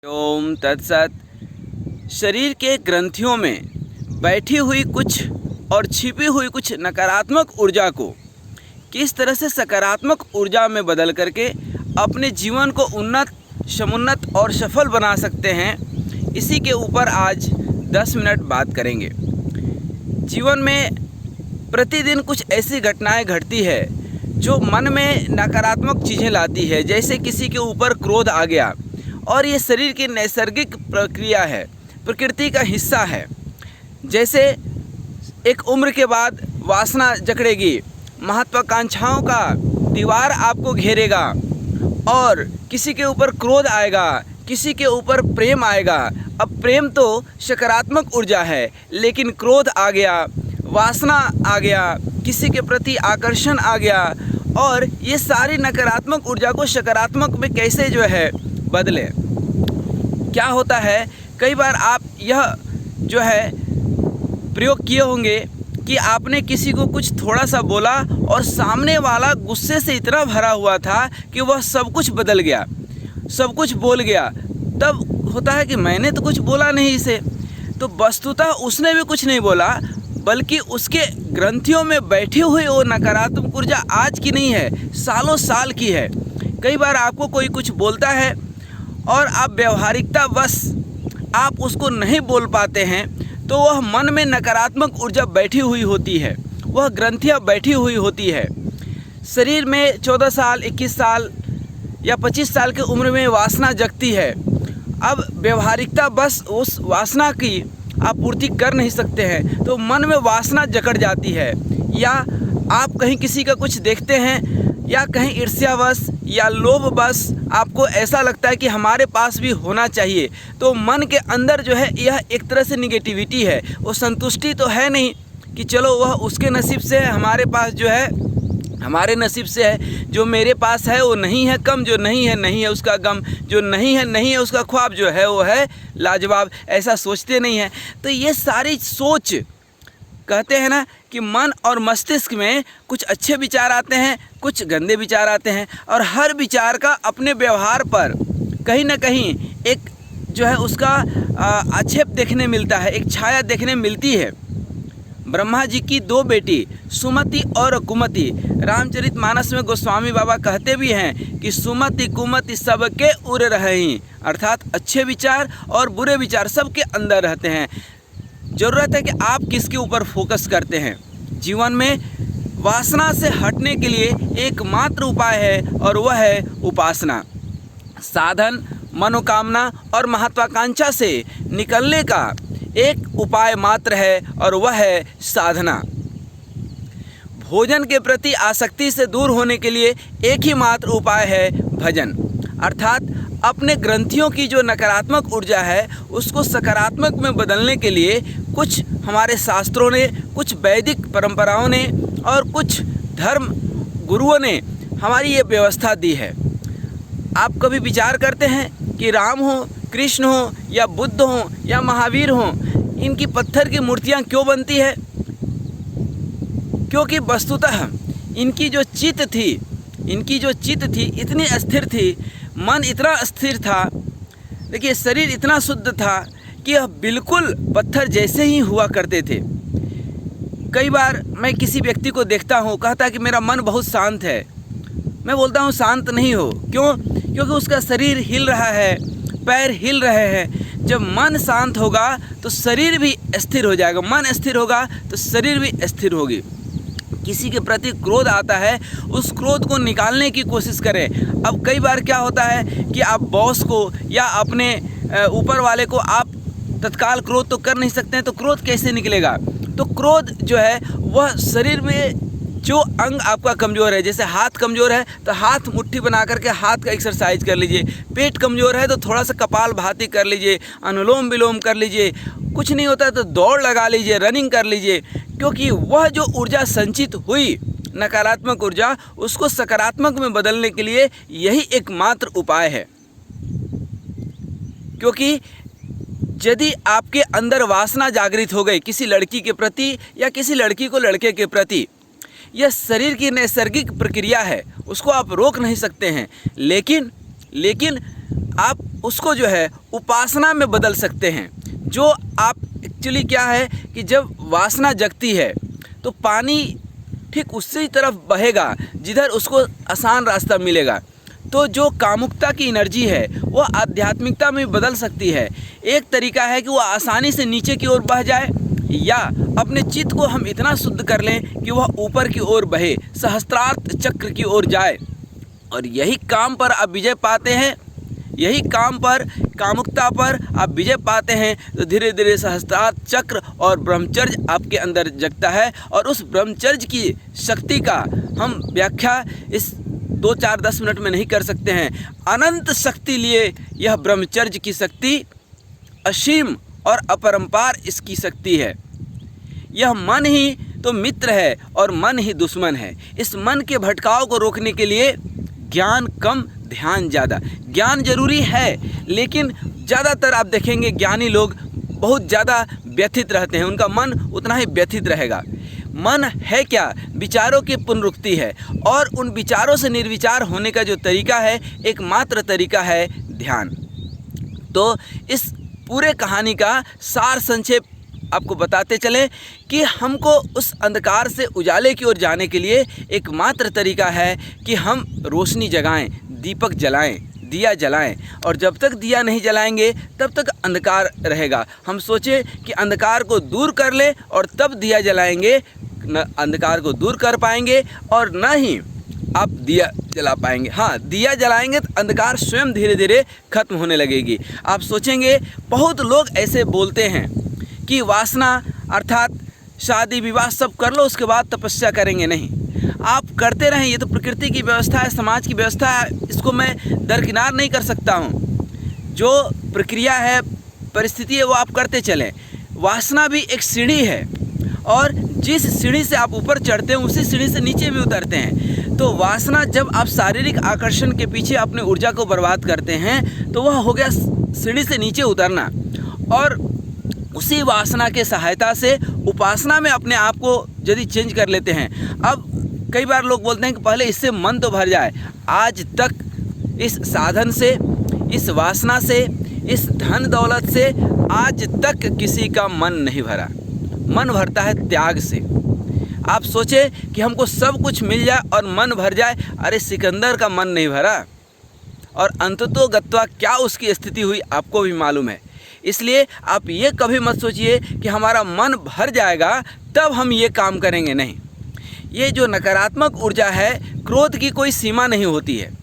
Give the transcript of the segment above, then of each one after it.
ओम तत्सत। शरीर के ग्रंथियों में बैठी हुई कुछ और छिपी हुई कुछ नकारात्मक ऊर्जा को किस तरह से सकारात्मक ऊर्जा में बदल करके अपने जीवन को उन्नत, समुन्नत और सफल बना सकते हैं, इसी के ऊपर आज 10 मिनट बात करेंगे। जीवन में प्रतिदिन कुछ ऐसी घटनाएं घटती है जो मन में नकारात्मक चीज़ें लाती है। जैसे किसी के ऊपर क्रोध आ गया, और ये शरीर की नैसर्गिक प्रक्रिया है, प्रकृति का हिस्सा है। जैसे एक उम्र के बाद वासना जकड़ेगी, महत्वाकांक्षाओं का दीवार आपको घेरेगा और किसी के ऊपर क्रोध आएगा, किसी के ऊपर प्रेम आएगा। अब प्रेम तो सकारात्मक ऊर्जा है, लेकिन क्रोध आ गया, वासना आ गया, किसी के प्रति आकर्षण आ गया, और ये सारी नकारात्मक ऊर्जा को सकारात्मक में कैसे बदले। क्या होता है, कई बार आप यह प्रयोग किए होंगे कि आपने किसी को कुछ थोड़ा सा बोला और सामने वाला गुस्से से इतना भरा हुआ था कि वह सब कुछ बदल गया, सब कुछ बोल गया। तब होता है कि मैंने तो कुछ बोला नहीं इसे, तो वस्तुतः उसने भी कुछ नहीं बोला, बल्कि उसके ग्रंथियों में बैठी हुई वो नकारात्मक ऊर्जा आज की नहीं है, सालों साल की है। कई बार आपको कोई कुछ बोलता है और आप व्यवहारिकता बस आप उसको नहीं बोल पाते हैं, तो वह मन में नकारात्मक ऊर्जा बैठी हुई होती है, वह ग्रंथियाँ बैठी हुई होती है। शरीर में 14 साल, 21 साल या 25 साल की उम्र में वासना जगती है। अब व्यवहारिकता बस उस वासना की आप पूर्ति कर नहीं सकते हैं, तो मन में वासना जकड़ जाती है। या आप कहीं किसी का कुछ देखते हैं, या कहीं ईर्ष्यावश या लोभवश आपको ऐसा लगता है कि हमारे पास भी होना चाहिए, तो मन के अंदर यह एक तरह से निगेटिविटी है। वो संतुष्टि तो है नहीं कि चलो वह उसके नसीब से है, हमारे पास हमारे नसीब से है। जो मेरे पास है वो नहीं है कम, जो नहीं है उसका गम, जो नहीं है उसका ख्वाब, जो है वो है लाजवाब। ऐसा सोचते नहीं हैं। तो ये सारी सोच, कहते हैं ना कि मन और मस्तिष्क में कुछ अच्छे विचार आते हैं, कुछ गंदे विचार आते हैं, और हर विचार का अपने व्यवहार पर कहीं ना कहीं एक उसका आक्षेप देखने मिलता है, एक छाया देखने मिलती है। ब्रह्मा जी की 2 बेटी सुमति और कुमति, रामचरितमानस में गोस्वामी बाबा कहते भी हैं कि सुमति कुमति सबके उर रही, अर्थात अच्छे विचार और बुरे विचार सबके अंदर रहते हैं। ज़रूरत है कि आप किसके ऊपर फोकस करते हैं। जीवन में वासना से हटने के लिए एकमात्र उपाय है, और वह है उपासना। साधन, मनोकामना और महत्वाकांक्षा से निकलने का एक उपाय मात्र है, और वह है साधना। भोजन के प्रति आसक्ति से दूर होने के लिए एक ही मात्र उपाय है भजन, अर्थात अपने ग्रंथियों की जो नकारात्मक ऊर्जा है उसको सकारात्मक में बदलने के लिए कुछ हमारे शास्त्रों ने, कुछ वैदिक परंपराओं ने और कुछ धर्म गुरुओं ने हमारी ये व्यवस्था दी है। आप कभी विचार करते हैं कि राम हो, कृष्ण हो, या बुद्ध हो, या महावीर हो, इनकी पत्थर की मूर्तियाँ क्यों बनती है? क्योंकि वस्तुतः इनकी जो चित्त थी इतनी अस्थिर थी, मन इतना अस्थिर था, देखिए शरीर इतना शुद्ध था कि यह बिल्कुल पत्थर जैसे ही हुआ करते थे। कई बार मैं किसी व्यक्ति को देखता हूँ, कहता है कि मेरा मन बहुत शांत है। मैं बोलता हूँ शांत नहीं हो। क्यों? क्योंकि उसका शरीर हिल रहा है, पैर हिल रहे हैं। जब मन शांत होगा तो शरीर भी स्थिर हो जाएगा, मन स्थिर होगा तो शरीर भी स्थिर होगी। किसी के प्रति क्रोध आता है, उस क्रोध को निकालने की कोशिश करें। अब कई बार क्या होता है कि आप बॉस को या अपने ऊपर वाले को आप तत्काल क्रोध तो कर नहीं सकते हैं, तो क्रोध कैसे निकलेगा? तो क्रोध वह शरीर में जो अंग आपका कमज़ोर है, जैसे हाथ कमज़ोर है तो हाथ मुट्ठी बना करके हाथ का एक्सरसाइज कर लीजिए, पेट कमज़ोर है तो थोड़ा सा कपाल भाती कर लीजिए, अनुलोम विलोम कर लीजिए, कुछ नहीं होता तो दौड़ लगा लीजिए, रनिंग कर लीजिए। क्योंकि वह जो ऊर्जा संचित हुई, नकारात्मक ऊर्जा, उसको सकारात्मक में बदलने के लिए यही एकमात्र उपाय है। क्योंकि यदि आपके अंदर वासना जागृत हो गई किसी लड़की के प्रति या किसी लड़की को लड़के के प्रति, यह शरीर की नैसर्गिक प्रक्रिया है, उसको आप रोक नहीं सकते हैं। लेकिन आप उसको जो है उपासना में बदल सकते हैं। जो आप एक्चुअली क्या है कि जब वासना जगती है तो पानी ठीक उसी तरफ बहेगा जिधर उसको आसान रास्ता मिलेगा। तो जो कामुकता की एनर्जी है वो आध्यात्मिकता में बदल सकती है। एक तरीका है कि वो आसानी से नीचे की ओर बह जाए, या अपने चित्त को हम इतना शुद्ध कर लें कि वह ऊपर की ओर बहे, सहस्त्रार्थ चक्र की ओर जाए। और यही काम पर आप विजय पाते हैं, यही काम पर, कामुकता पर आप विजय पाते हैं, तो धीरे धीरे सहस्त्रार्थ चक्र और ब्रह्मचर्य आपके अंदर जगता है। और उस ब्रह्मचर्य की शक्ति का हम व्याख्या इस 2-4-10 मिनट में नहीं कर सकते हैं। अनंत शक्ति लिए यह ब्रह्मचर्य की शक्ति असीम और अपरंपार इसकी शक्ति है। यह मन ही तो मित्र है और मन ही दुश्मन है। इस मन के भटकाव को रोकने के लिए ज्ञान कम, ध्यान ज़्यादा। ज्ञान जरूरी है, लेकिन ज़्यादातर आप देखेंगे ज्ञानी लोग बहुत ज़्यादा व्यथित रहते हैं, उनका मन उतना ही व्यथित रहेगा। मन है क्या? विचारों की पुनरुक्ति है, और उन विचारों से निर्विचार होने का जो तरीका है, एकमात्र तरीका है ध्यान। तो इस पूरे कहानी का सार संक्षेप आपको बताते चले कि हमको उस अंधकार से उजाले की ओर जाने के लिए एकमात्र तरीका है कि हम रोशनी जगाएं, दीपक जलाएं, दिया जलाएं। और जब तक दिया नहीं जलाएंगे तब तक अंधकार रहेगा। हम सोचें कि अंधकार को दूर कर ले और तब दिया जलाएंगे, न अंधकार को दूर कर पाएंगे और न ही आप दिया जला पाएंगे। हाँ, दिया जलाएंगे तो अंधकार स्वयं धीरे धीरे खत्म होने लगेगी। आप सोचेंगे, बहुत लोग ऐसे बोलते हैं कि वासना अर्थात शादी विवाह सब कर लो उसके बाद तपस्या करेंगे। नहीं, आप करते रहें, ये तो प्रकृति की व्यवस्था है, समाज की व्यवस्था है, इसको मैं दरकिनार नहीं कर सकता हूँ। जो प्रक्रिया है, परिस्थिति है, वो आप करते चलें। वासना भी एक सीढ़ी है, और जिस सीढ़ी से आप ऊपर चढ़ते हैं उसी सीढ़ी से नीचे भी उतरते हैं। तो वासना, जब आप शारीरिक आकर्षण के पीछे अपने ऊर्जा को बर्बाद करते हैं तो वह हो गया सीढ़ी से नीचे उतरना। और उसी वासना के सहायता से उपासना में अपने आप को यदि चेंज कर लेते हैं। अब कई बार लोग बोलते हैं कि पहले इससे मन तो भर जाए। आज तक इस साधन से, इस वासना से, इस धन दौलत से आज तक किसी का मन नहीं भरा। मन भरता है त्याग से। आप सोचें कि हमको सब कुछ मिल जाए और मन भर जाए। अरे सिकंदर का मन नहीं भरा, और अंततोगत्वा क्या उसकी स्थिति हुई आपको भी मालूम है। इसलिए आप ये कभी मत सोचिए कि हमारा मन भर जाएगा तब हम ये काम करेंगे। नहीं, ये जो नकारात्मक ऊर्जा है, क्रोध की कोई सीमा नहीं होती है।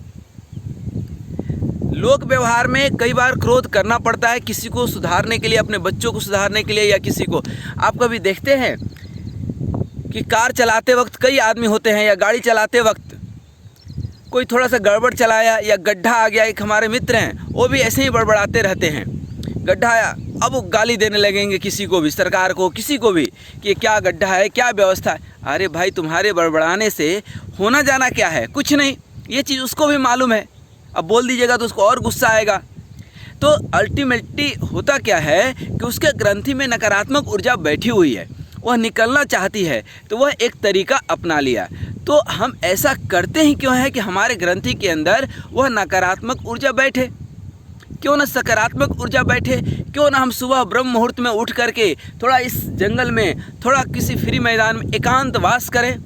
लोक व्यवहार में कई बार क्रोध करना पड़ता है किसी को सुधारने के लिए, अपने बच्चों को सुधारने के लिए, या किसी को। आप कभी देखते हैं कि कार चलाते वक्त कई आदमी होते हैं, या गाड़ी चलाते वक्त कोई थोड़ा सा गड़बड़ चलाया या गड्ढा आ गया। एक हमारे मित्र हैं, वो भी ऐसे ही बड़बड़ाते रहते हैं, गड्ढा आया, अब वो गाली देने लगेंगे किसी को भी, सरकार को, किसी को भी, कि क्या गड्ढा है, क्या व्यवस्था है। अरे भाई, तुम्हारे बड़बड़ाने से होना जाना क्या है? कुछ नहीं। ये चीज़ उसको भी मालूम है, अब बोल दीजिएगा तो उसको और गुस्सा आएगा। तो अल्टीमेटली होता क्या है कि उसके ग्रंथि में नकारात्मक ऊर्जा बैठी हुई है, वह निकलना चाहती है, तो वह एक तरीका अपना लिया। तो हम ऐसा करते ही क्यों है कि हमारे ग्रंथि के अंदर वह नकारात्मक ऊर्जा बैठे? क्यों ना सकारात्मक ऊर्जा बैठे? क्यों ना हम सुबह ब्रह्म मुहूर्त में उठ करके थोड़ा इस जंगल में, थोड़ा किसी फ्री मैदान में एकांतवास करें,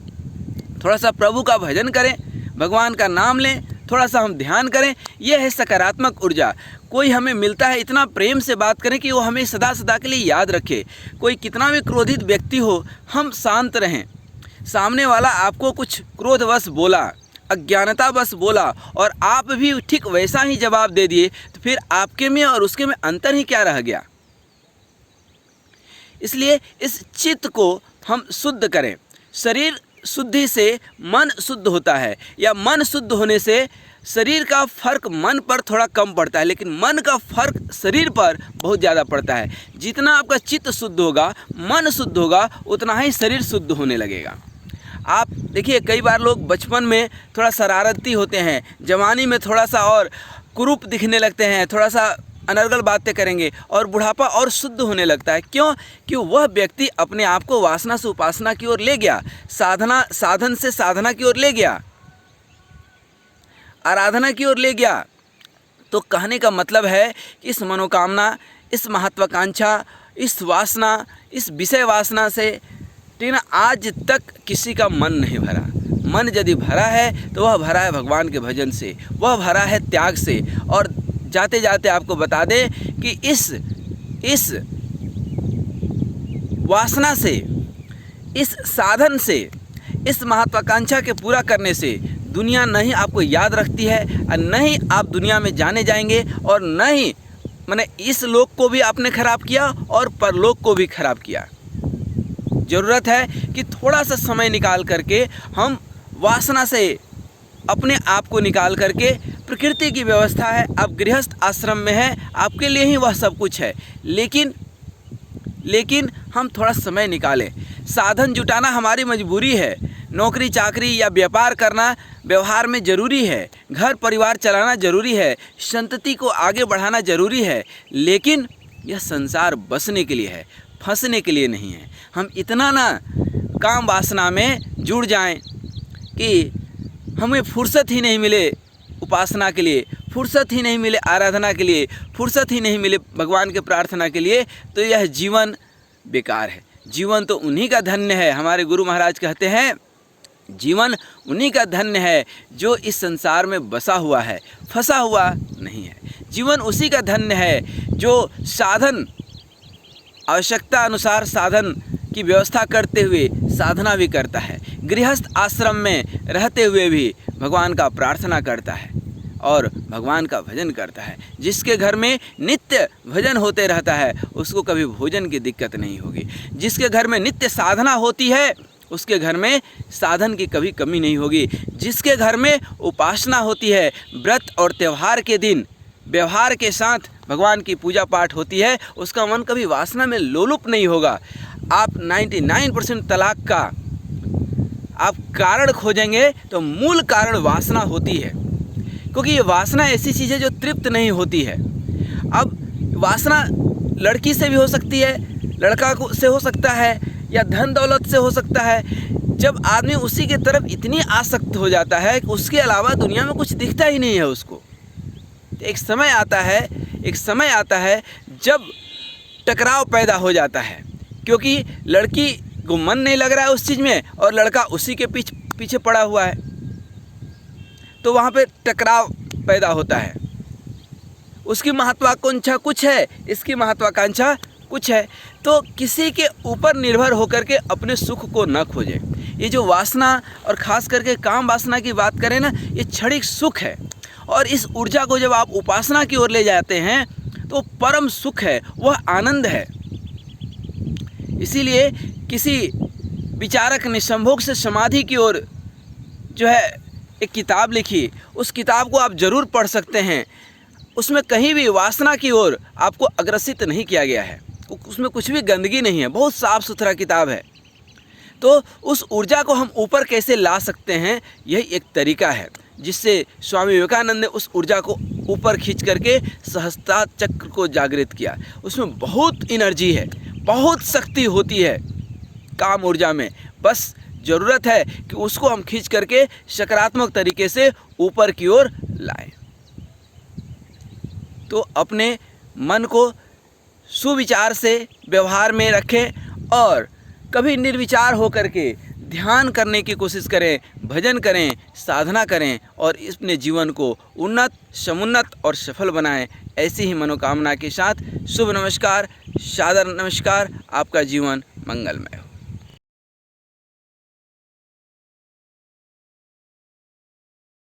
थोड़ा सा प्रभु का भजन करें, भगवान का नाम लें, थोड़ा सा हम ध्यान करें। यह है सकारात्मक ऊर्जा। कोई हमें मिलता है, इतना प्रेम से बात करें कि वो हमें सदा सदा के लिए याद रखे। कोई कितना भी क्रोधित व्यक्ति हो, हम शांत रहें। सामने वाला आपको कुछ क्रोधवश बोला, अज्ञानतावश बोला, और आप भी ठीक वैसा ही जवाब दे दिए, तो फिर आपके में और उसके में अंतर ही क्या रह गया? इसलिए इस चित्त को हम शुद्ध करें। शरीर शुद्धि से मन शुद्ध होता है, या मन शुद्ध होने से शरीर का फर्क मन पर थोड़ा कम पड़ता है, लेकिन मन का फर्क शरीर पर बहुत ज़्यादा पड़ता है। जितना आपका चित्त शुद्ध होगा, मन शुद्ध होगा, उतना ही शरीर शुद्ध होने लगेगा। आप देखिए, कई बार लोग बचपन में थोड़ा शरारती होते हैं, जवानी में थोड़ा सा और कुरूप दिखने लगते हैं, थोड़ा सा अनर्गल बातें करेंगे, और बुढ़ापा और शुद्ध होने लगता है। क्यों? कि वह व्यक्ति अपने आप को वासना से उपासना की ओर ले गया, साधन से साधना की ओर ले गया, आराधना की ओर ले गया। तो कहने का मतलब है कि इस मनोकामना, इस महत्वाकांक्षा, इस वासना, इस विषय वासना से लेकिन आज तक किसी का मन नहीं भरा। मन यदि भरा है तो वह भरा है भगवान के भजन से, वह भरा है त्याग से। और जाते जाते आपको बता दें कि इस वासना से, इस साधन से, इस महत्वाकांक्षा के पूरा करने से दुनिया न ही आपको याद रखती है और न ही आप दुनिया में जाने जाएंगे, और न ही मैंने इस लोक को भी आपने खराब किया और परलोक को भी खराब किया। ज़रूरत है कि थोड़ा सा समय निकाल करके हम वासना से अपने आप को निकाल करके, प्रकृति की व्यवस्था है, आप गृहस्थ आश्रम में हैं, आपके लिए ही वह सब कुछ है, लेकिन हम थोड़ा समय निकालें। साधन जुटाना हमारी मजबूरी है, नौकरी चाकरी या व्यापार करना व्यवहार में ज़रूरी है, घर परिवार चलाना ज़रूरी है, संतति को आगे बढ़ाना ज़रूरी है, लेकिन यह संसार बसने के लिए है, फंसने के लिए नहीं है। हम इतना ना काम वासना में जुड़ जाएं कि हमें फुर्सत ही नहीं मिले उपासना के लिए, फुर्सत ही नहीं मिले आराधना के लिए, फुर्सत ही नहीं मिले भगवान के प्रार्थना के लिए, तो यह जीवन बेकार है। जीवन तो उन्हीं का धन्य है। हमारे गुरु महाराज कहते हैं जीवन उन्हीं का धन्य है जो इस संसार में बसा हुआ है, फंसा हुआ नहीं है। जीवन उसी का धन्य है जो साधन, आवश्यकता अनुसार साधन की व्यवस्था करते हुए साधना भी करता है, गृहस्थ आश्रम में रहते हुए भी भगवान का प्रार्थना करता है और भगवान का भजन करता है। जिसके घर में नित्य भजन होते रहता है उसको कभी भोजन की दिक्कत नहीं होगी। जिसके घर में नित्य साधना होती है उसके घर में साधन की कभी कमी नहीं होगी। जिसके घर में उपासना होती है, व्रत और त्यौहार के दिन व्यवहार के साथ भगवान की पूजा पाठ होती है, उसका मन कभी वासना में लोलुप नहीं होगा। आप 99% तलाक का आप कारण खोजेंगे तो मूल कारण वासना होती है, क्योंकि ये वासना ऐसी चीज़ है जो तृप्त नहीं होती है। अब वासना लड़की से भी हो सकती है, लड़का को से हो सकता है, या धन दौलत से हो सकता है। जब आदमी उसी की तरफ इतनी आसक्त हो जाता है कि उसके अलावा दुनिया में कुछ दिखता ही नहीं है उसको, एक समय आता है जब टकराव पैदा हो जाता है, क्योंकि लड़की को मन नहीं लग रहा है उस चीज़ में और लड़का उसी के पीछे पड़ा हुआ है, तो वहाँ पे टकराव पैदा होता है। उसकी महत्वाकांक्षा कुछ है, इसकी महत्वाकांक्षा कुछ है, तो किसी के ऊपर निर्भर होकर के अपने सुख को न खोजें। ये जो वासना और ख़ास करके काम वासना की बात करें ना, ये क्षणिक सुख है, और इस ऊर्जा को जब आप उपासना की ओर ले जाते हैं तो परम सुख है, वह आनंद है। इसीलिए किसी विचारक ने संभोग से समाधि की ओर जो है एक किताब लिखी, उस किताब को आप ज़रूर पढ़ सकते हैं। उसमें कहीं भी वासना की ओर आपको अग्रसित नहीं किया गया है, उसमें कुछ भी गंदगी नहीं है, बहुत साफ़ सुथरा किताब है। तो उस ऊर्जा को हम ऊपर कैसे ला सकते हैं, यही एक तरीका है जिससे स्वामी विवेकानंद ने उस ऊर्जा को ऊपर खींच करके सहस्त्रता चक्र को जागृत किया। उसमें बहुत एनर्जी है, बहुत शक्ति होती है काम ऊर्जा में, बस ज़रूरत है कि उसको हम खींच करके सकारात्मक तरीके से ऊपर की ओर लाएं। तो अपने मन को सुविचार से व्यवहार में रखें और कभी निर्विचार होकर के ध्यान करने की कोशिश करें, भजन करें, साधना करें और अपने जीवन को उन्नत, समुन्नत और सफल बनाएं। ऐसी ही मनोकामना के साथ शुभ नमस्कार, सादर नमस्कार। आपका जीवन मंगलमय हो।